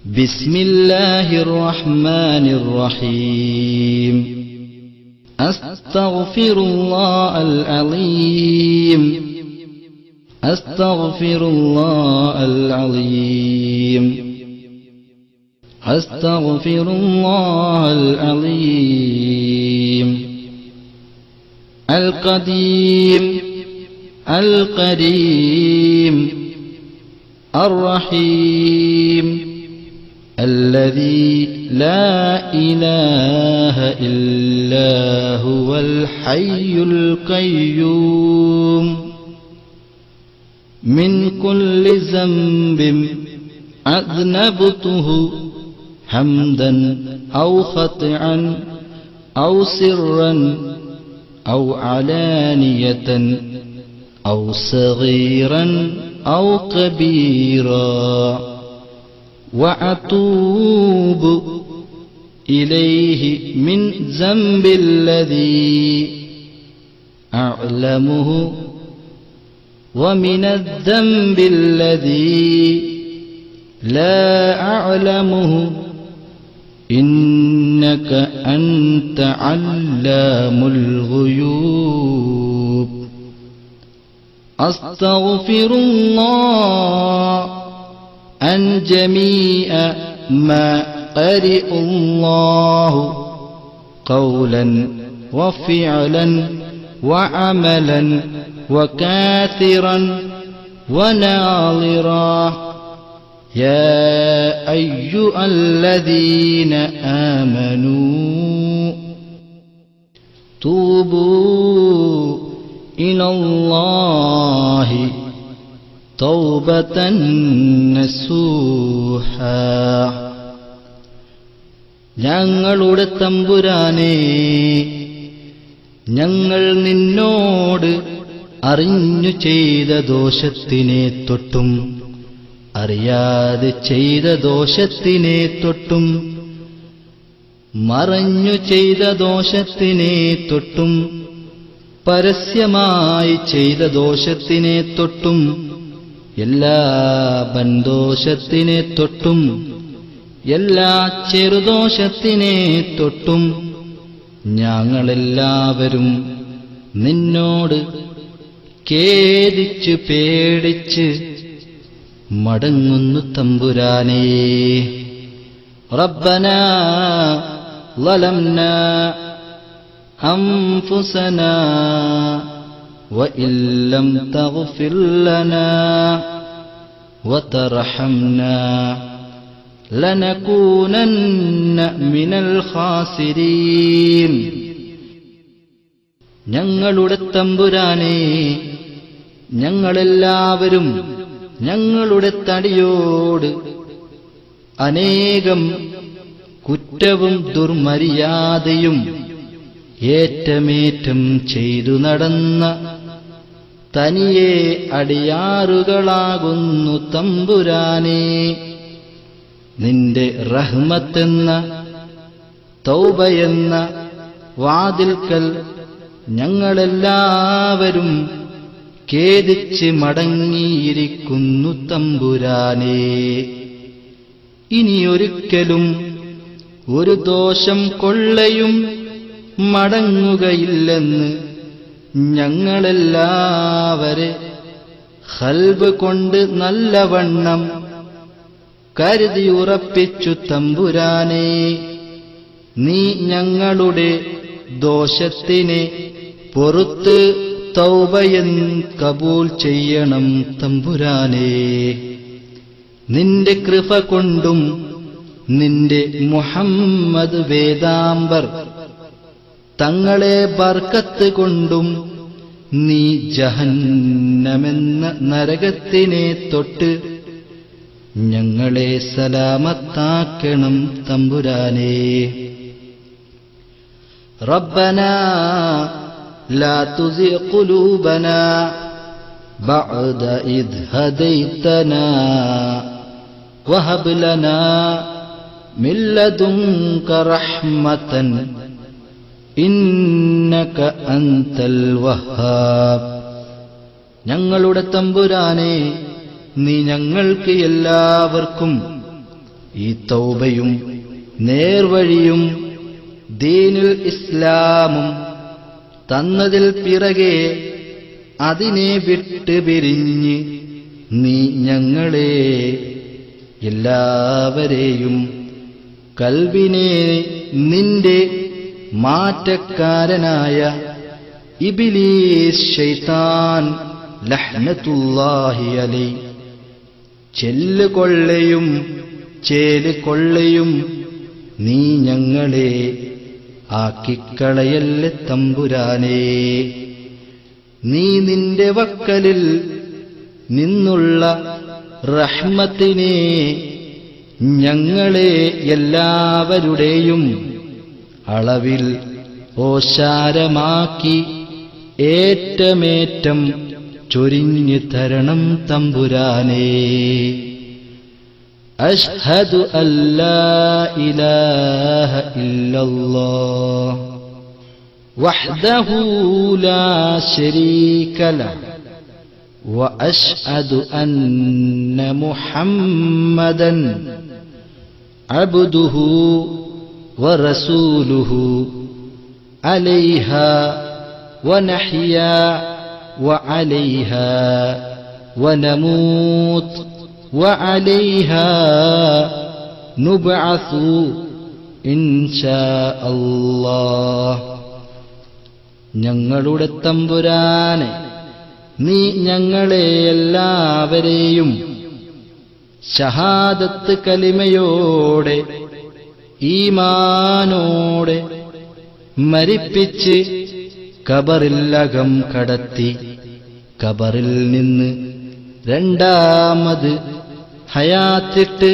ബിസ്മില്ലാഹിർ റഹ്മാനിർ റഹീം. അസ്തഗ്ഫിറുല്ലാഹൽ അലീം. അസ്തഗ്ഫിറുല്ലാഹൽ അലീം. അസ്തഗ്ഫിറുല്ലാഹൽ അലീം. അൽ ഖദീം അൽ കരീം അർ റഹീം الذي لا إله إلا هو الحي القيوم من كل ذنب أذنبته حمدا أو خطئا أو سرا أو علانية أو صغيرا أو كبيرا وأتوب إليه من ذنب الذي أعلمه ومن الذنب الذي لا أعلمه إنك أنت علام الغيوب. أستغفر الله عن جميع ما قرئ الله قولا وفعلا وعملا وكاثرا وناظرا يا أيها الذين آمنوا توبوا إلى الله തൗബതൻ നസൂഹാ. ഞങ്ങളുടെ തമ്പുരാനേ, ഞങ്ങൾ നിന്നോട് അറിഞ്ഞു ചെയ്ത ദോഷത്തിനെ തൊട്ടും അറിയാതെ ചെയ്ത ദോഷത്തിനെ തൊട്ടും മറഞ്ഞു ചെയ്ത ദോഷത്തിനെ തൊട്ടും പരസ്യമായി ചെയ്ത ദോഷത്തിനെ തൊട്ടും എല്ലാ ബന്ധോഷത്തിനെ തൊട്ടും എല്ലാ ചെറുദോഷത്തിനെ തൊട്ടും ഞങ്ങളെല്ലാവരും നിന്നോട് ഖേദിച്ച് പേടിച്ച് മടങ്ങുന്നു തമ്പുരാനേ. റബ്ബനാ ളലംനാ അൻഫുസനാ وإن لم تغفر لنا وترحمنا لنكونن من الخاسرين. ഞങ്ങളുടെ തമ്പുരാനേ, ഞങ്ങളെല്ലാവരും ഞങ്ങളുടെ തടിയോട് അനേകം കുറ്റവും ദുർമര്യാദയും ഏറ്റമേറ്റം ചെയ്തു നടന്ന തനിയെ അടിയാറുകളാകുന്നു തമ്പുരാനേ. നിന്റെ റഹ്മത്തെന്ന തൗബയെന്ന വാതിൽക്കൽ ഞങ്ങളെല്ലാവരും ഖേദിച്ച് മടങ്ങിയിരിക്കുന്നു തമ്പുരാനേ. ഇനിയൊരിക്കലും ഒരു ദോഷം കൊള്ളയും മടങ്ങുകയില്ലെന്ന് ഞങ്ങളെല്ലാവരെ ഖൽബ് കൊണ്ട് നല്ലവണ്ണം കരുതിയുറപ്പിച്ചു തമ്പുരാനേ. നീ ഞങ്ങളുടെ ദോഷത്തിനെ പൊറുത്ത് തൗബയൻ കബൂൽ ചെയ്യണം തമ്പുരാനേ. നിന്റെ കൃപ കൊണ്ടും നിന്റെ മുഹമ്മദ് വേദാംബർ തങ്ങളെ ബർക്കത്ത് കൊണ്ടും നീ ജഹന്നമെന്ന നരകത്തിനെ തൊട്ട് ഞങ്ങളെ സലാമത്താക്കണം തമ്പുരാനേ. റബ്ബനാ ലാ തുസിഗ് ഖുലൂബനാ ബഅദ ഇദ് ഹദൈതനാ വഹബ് ലനാ മിൻ ലദുൻക റഹ്മതൻ ഇന്നക അൻതൽ വഹ്ഹാബ്. ഞങ്ങളുടെ തമ്പുരാനേ, നീ ഞങ്ങൾക്ക് എല്ലാവർക്കും ഈ തൗബയും നേർവഴിയും ദീനുൽ ഇസ്ലാമും തന്നതിൽ പിറകെ അതിനെ വിട്ട് പിരിഞ്ഞ് നീ ഞങ്ങളെ എല്ലാവരെയും കൽബിനെ നിന്റെ മാറ്റക്കാരനായ ഇബ്ലീസ് ശൈത്താൻ ലഹ്നത്തുല്ലാഹി അലൈഹി ചെല്ലുകൊള്ളയും ചേലുകൊള്ളയും നീ ഞങ്ങളെ ആക്കിക്കളയല്ലേ തമ്പുരാനേ. നീ നിന്റെ വക്കലിൽ നിന്നുള്ള റഹ്മത്തിനെ ഞങ്ങളെ എല്ലാവരുടെയും അളവിൽ ഓശാരമാക്കി ഏറ്റമേറ്റം ചൊരിഞ്ഞു തരണം തമ്പുരാനേ. അശ്ഹദു അല്ലാ ഇലാഹ ഇല്ലല്ലാഹ് വഹ്ദഹു ലാ ശരീക ലഹു وأشهد أن محمدا عبده ورسوله عليها ونحيا وعليها ونموت وعليها نبعث إن شاء الله. ഞങ്ങളുടെ തമ്പുരാനെ, നീ ഞങ്ങളെ എല്ലാവരെയും ഷഹാദത്ത് കലിമയോടെ ഈമാനോടെ മരിപ്പിച്ച് ഖബറിലകം കടത്തി ഖബറിൽ നിന്ന് രണ്ടാമത് ഹയാത്തിട്ട്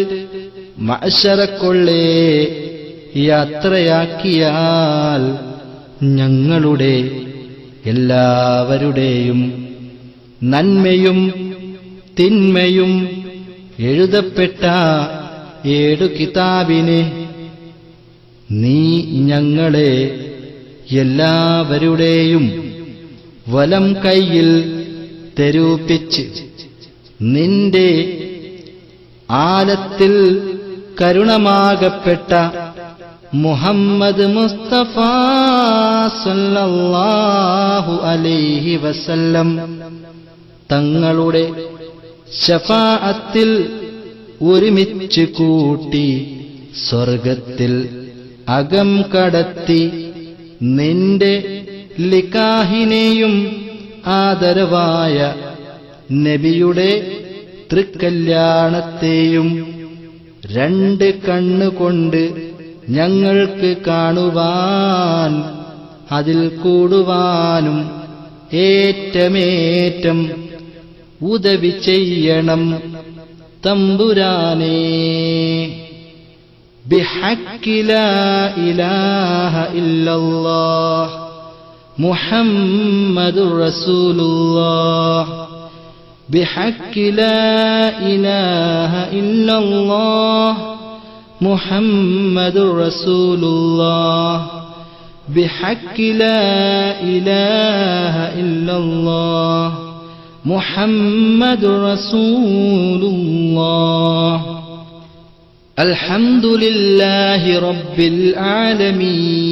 മഅ്ശറക്കൊള്ളേ യാത്രയാക്കിയാൽ ഞങ്ങളുടെ എല്ലാവരുടെയും നന്മയും തിന്മയും എഴുതപ്പെട്ട 7 കിതാബിനെ നീ ഞങ്ങളെ എല്ലാവരുടെയും വലം കൈയിൽ തെരൂപിച്ച് നിന്റെ ആലത്തിൽ കരുണമാകപ്പെട്ട മുഹമ്മദ് മുസ്തഫ സല്ലല്ലാഹു അലൈഹി വസല്ലം തങ്ങളുടെ ശഫാഅത്തിൽ ഒരുമിച്ച് കൂട്ടി സ്വർഗത്തിൽ അകം കടത്തി നിന്റെ ലികാഹിനെയും ആദരവായ നബിയുടെ തൃക്കല്യാണത്തെയും 2 കണ്ണുകൊണ്ട് ഞങ്ങൾക്ക് കാണുവാൻ അതിൽ കൂടുവാനും ഏറ്റമേറ്റം ഉദവി ചെയ്യണം തമ്പുരാനേ. ബിഹഖ്ഖി ലാ ഇലാഹ ഇല്ലല്ലാഹ് മുഹമ്മദുർ റസൂലുള്ളാഹ് ബിഹഖ്ഖി ലാ ഇലാഹ ഇല്ലല്ലാഹ് മുഹമ്മദുർ റസൂലുള്ളാഹ് ബിഹഖ്ഖി ലാ ഇലാഹ ഇല്ലല്ലാഹ് മുഹമ്മദുർ റസൂലുള്ളാഹ്. അൽഹംദുലില്ലാഹി റബ്ബിൽ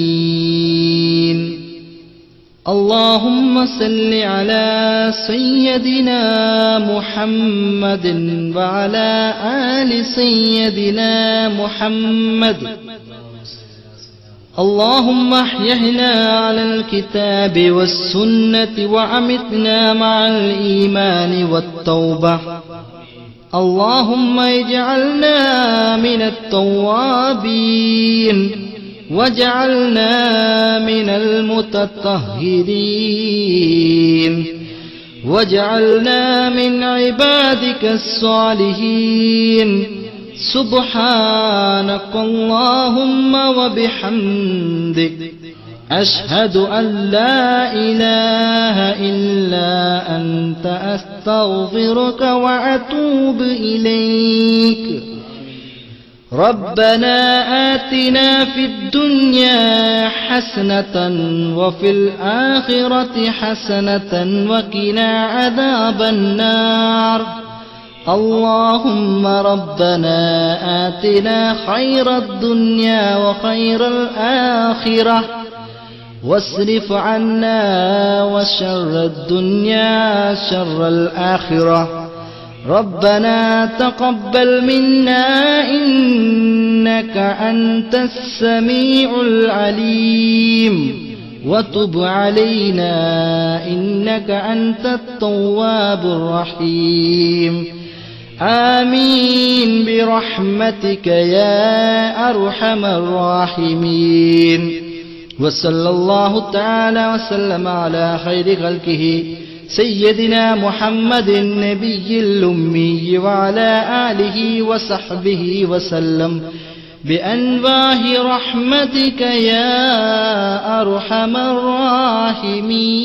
ആലമീൻ. اللهم صل على سيدنا محمد وعلى آل سيدنا محمد. اللهم احينا على الكتاب والسنة وأمتنا مع الإيمان والتوبة. اللهم اجعلنا من التوابين واجعلنا من المتطهرين واجعلنا من عبادك الصالحين. سبحانك اللهم وبحمدك أشهد أن لا إله إلا أنت أستغفرك وأتوب إليك. ربنا آتنا في الدنيا حسنة وفي الآخرة حسنة وقنا عذاب النار. اللهم ربنا آتنا خير الدنيا وخير الآخرة واصرف عنا وشر الدنيا شر الآخرة ربنا تقبل منا إنك أنت السميع العليم وتب علينا إنك أنت التواب الرحيم آمين برحمتك يا أرحم الراحمين وصلى الله تعالى وسلم على خير خلقه سيدنا محمد النبي الأمي وعلى آله وصحبه وسلم بأنواه رحمتك يا أرحم الراحمين.